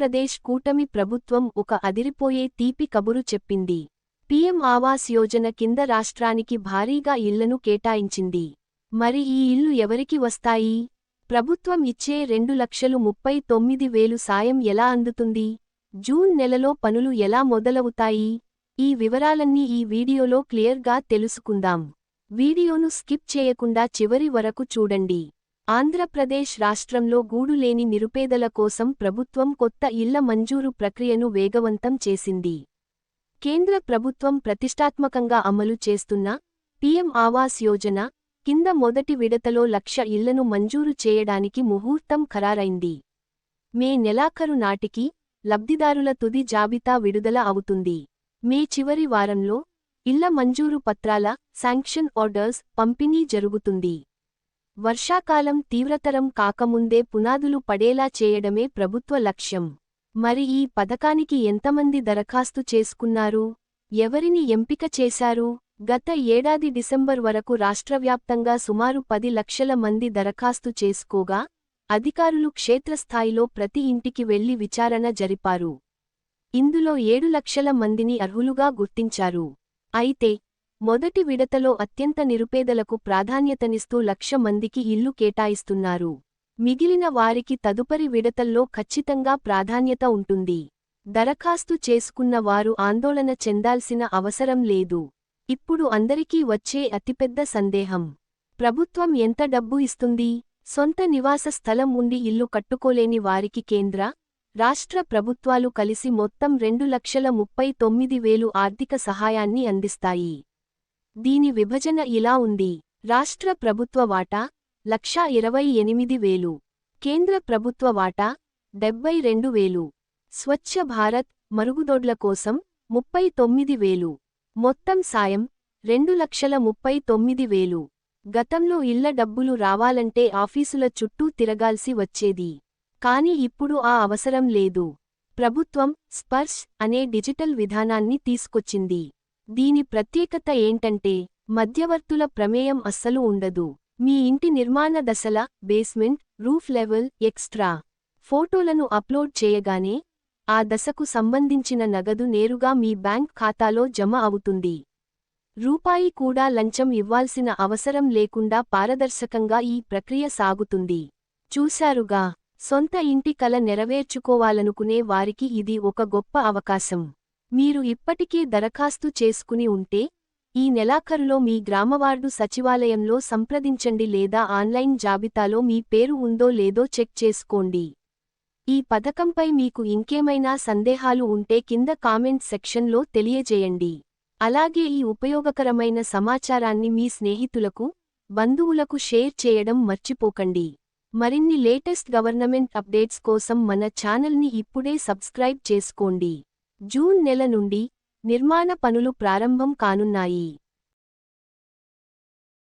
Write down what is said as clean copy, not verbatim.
ఆంధ్రప్రదేశ్ కూటమి ప్రభుత్వం ఒక అదిరిపోయే తీపి కబురు చెప్పింది. పీఎం ఆవాస్ యోజన కింద రాష్ట్రానికి భారీగా ఇళ్లను కేటాయించింది. మరి ఈ ఇళ్లు ఎవరికి వస్తాయి? ప్రభుత్వం ఇచ్చే 2,39,000 సాయం ఎలా అందుతుంది? జూన్ నెలలో పనులు ఎలా మొదలవుతాయి? ఈ వివరాలన్నీ ఈ వీడియోలో క్లియర్గా తెలుసుకుందాం. వీడియోను స్కిప్ చేయకుండా చివరి వరకు చూడండి. ఆంధ్రప్రదేశ్ రాష్ట్రంలో గూడులేని నిరుపేదల కోసం ప్రభుత్వం కొత్త ఇళ్ల మంజూరు ప్రక్రియను వేగవంతం చేసింది. కేంద్ర ప్రభుత్వం ప్రతిష్టాత్మకంగా అమలు చేస్తున్న పీఎం ఆవాస్ యోజన కింద మొదటి విడతలో 1,00,000 ఇళ్లను మంజూరు చేయడానికి ముహూర్తం ఖరారైంది. మే నెలాఖరు నాటికి లబ్ధిదారుల తుది జాబితా విడుదల అవుతుంది. మే చివరి వారంలో ఇళ్ల మంజూరు పత్రాల శాంక్షన్ ఆర్డర్స్ పంపిణీ జరుగుతుంది. వర్షాకాలం తీవ్రతరం కాకముందే పునాదులు పడేలా చేయడమే ప్రభుత్వ లక్ష్యం. మరి ఈ పథకానికి ఎంతమంది దరఖాస్తు చేసుకున్నారు? ఎవరిని ఎంపిక చేశారు? గత ఏడాది డిసెంబర్ వరకు రాష్ట్రవ్యాప్తంగా సుమారు 10 లక్షల మంది దరఖాస్తు చేసుకోగా, అధికారులు క్షేత్రస్థాయిలో ప్రతి ఇంటికి వెళ్లి విచారణ జరిపారు. ఇందులో 7 లక్షల మందిని అర్హులుగా గుర్తించారు. అయితే మొదటి విడతలో అత్యంత నిరుపేదలకు ప్రాధాన్యతనిస్తూ 1,00,000 మందికి ఇల్లు కేటాయిస్తున్నారు. మిగిలిన వారికి తదుపరి విడతల్లో ఖచ్చితంగా ప్రాధాన్యత ఉంటుంది. దరఖాస్తు చేసుకున్న వారు ఆందోళన చెందాల్సిన అవసరం లేదు. ఇప్పుడు అందరికీ వచ్చే అతిపెద్ద సందేహం: ప్రభుత్వం ఎంత డబ్బు ఇస్తుంది? సొంత నివాస స్థలం ఉండి ఇల్లు కట్టుకోలేని వారికి కేంద్ర, రాష్ట్ర ప్రభుత్వాలు కలిసి మొత్తం 2,39,000 ఆర్థిక సహాయాన్ని అందిస్తాయి. దీని విభజన ఇలా ఉంది: రాష్ట్ర ప్రభుత్వ వాటా 1,28,000, కేంద్ర ప్రభుత్వ వాటా 72,000, స్వచ్ఛ భారత్ మరుగుదొడ్ల కోసం 39,000. మొత్తం సాయం 2,39,000. గతంలో ఇళ్ల డబ్బులు రావాలంటే ఆఫీసుల చుట్టూ తిరగాల్సి వచ్చేది. కానీ ఇప్పుడు ఆ అవసరం లేదు. ప్రభుత్వం స్పర్శ్ అనే డిజిటల్ విధానాన్ని తీసుకొచ్చింది. దీని ప్రత్యేకత ఏంటంటే, మధ్యవర్తుల ప్రమేయం అస్సలు ఉండదు. మీ ఇంటి నిర్మాణ దశల బేస్మెంట్, రూఫ్ లెవెల్, ఎక్స్ట్రా ఫోటోలను అప్లోడ్ చేయగానే ఆ దశకు సంబంధించిన నగదు నేరుగా మీ బ్యాంక్ ఖాతాలో జమ అవుతుంది. రూపాయి కూడా లంచం ఇవ్వాల్సిన అవసరం లేకుండా పారదర్శకంగా ఈ ప్రక్రియ సాగుతుంది. చూశారుగా, సొంత ఇంటి కల నెరవేర్చుకోవాలనుకునే వారికి ఇది ఒక గొప్ప అవకాశం. మీరు ఇప్పటికే దరఖాస్తు చేసుకుని ఉంటే, ఈ నెలాఖరులో మీ గ్రామవార్డు సచివాలయంలో సంప్రదించండి లేదా ఆన్లైన్ జాబితాలో మీ పేరు ఉందో లేదో చెక్ చేసుకోండి. ఈ పథకంపై మీకు ఇంకేమైనా సందేహాలు ఉంటే కింద కామెంట్ సెక్షన్లో తెలియజేయండి. అలాగే ఈ ఉపయోగకరమైన సమాచారాన్ని మీ స్నేహితులకు, బంధువులకు షేర్ చేయడం మర్చిపోకండి. మరిన్ని లేటెస్ట్ గవర్నమెంట్ అప్డేట్స్ కోసం మన ఛానల్ని ఇప్పుడే సబ్స్క్రైబ్ చేసుకోండి. జూన్ నెల నుండి నిర్మాణ పనులు ప్రారంభం కానున్నాయి.